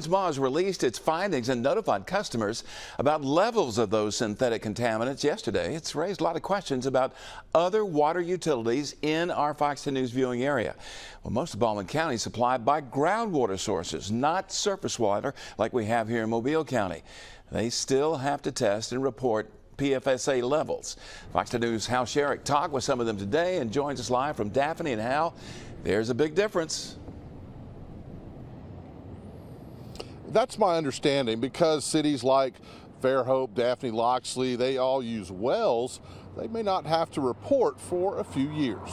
EPA has released its findings and notified customers about levels of those synthetic contaminants yesterday. It's raised a lot of questions about other water utilities in our Fox 10 News viewing area. Well, most of Baldwin County is supplied by groundwater sources, not surface water like we have here in Mobile County. They still have to test and report PFSA levels. Fox 10 News' Hal Sherrick talked with some of them today and joins us live from Daphne. And Hal, there's a big difference. That's my understanding, because cities like Fairhope, Daphne, Loxley, they all use wells. They may not have to report for a few years.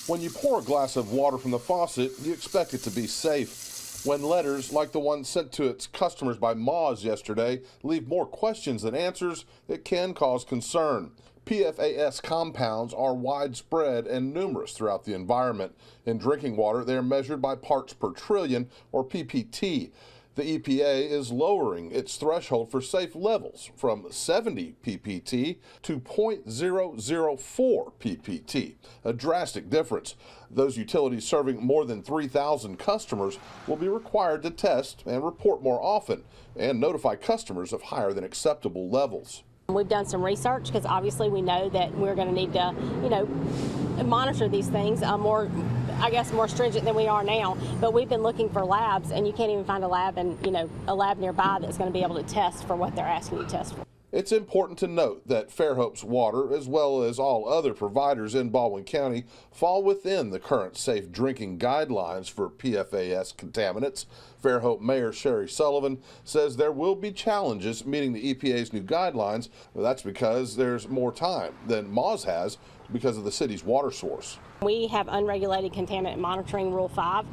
When you pour a glass of water from the faucet, you expect it to be safe. When letters like the one sent to its customers by Moz yesterday leave more questions than answers, it can cause concern. PFAS compounds are widespread and numerous throughout the environment. In drinking water, they are measured by parts per trillion, or PPT. The EPA is lowering its threshold for safe levels from 70 PPT to 0.004 PPT, a drastic difference. Those utilities serving more than 3,000 customers will be required to test and report more often and notify customers of higher than acceptable levels. We've done some research because obviously we know that we're going to need to, monitor these things more stringent than we are now. But we've been looking for labs, and you can't even find a lab a lab nearby that's going to be able to test for what they're asking you to test for. It's important to note that Fairhope's water, as well as all other providers in Baldwin County, fall within the current safe drinking guidelines for PFAS contaminants. Fairhope Mayor Sherry Sullivan says there will be challenges meeting the EPA's new guidelines. That's because there's more time than Moz has because of the city's water source. We have unregulated contaminant monitoring Rule 5,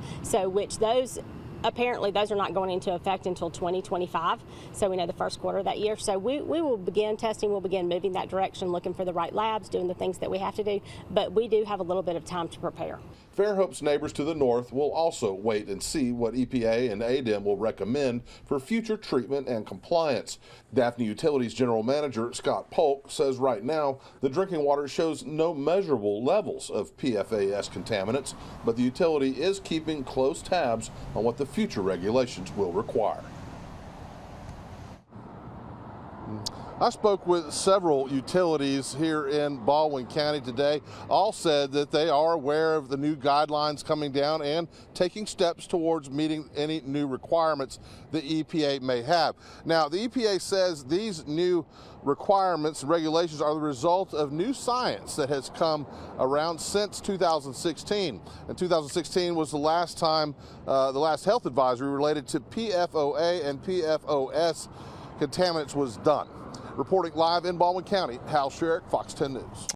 apparently those are not going into effect until 2025, so we know the first quarter of that year. So we will begin testing, we'll begin moving that direction, looking for the right labs, doing the things that we have to do, but we do have a little bit of time to prepare. Fairhope's neighbors to the north will also wait and see what EPA and ADEM will recommend for future treatment and compliance. Daphne Utilities General Manager Scott Polk says right now the drinking water shows no measurable levels of PFAS contaminants, but the utility is keeping close tabs on what the future regulations will require. I spoke with several utilities here in Baldwin County today. All said that they are aware of the new guidelines coming down and taking steps towards meeting any new requirements the EPA may have. Now, the EPA says these new requirements and regulations are the result of new science that has come around since 2016. And 2016 was the last time, the last health advisory related to PFOA and PFOS contaminants was done. Reporting live in Baldwin County, Hal Sherrick, Fox 10 News.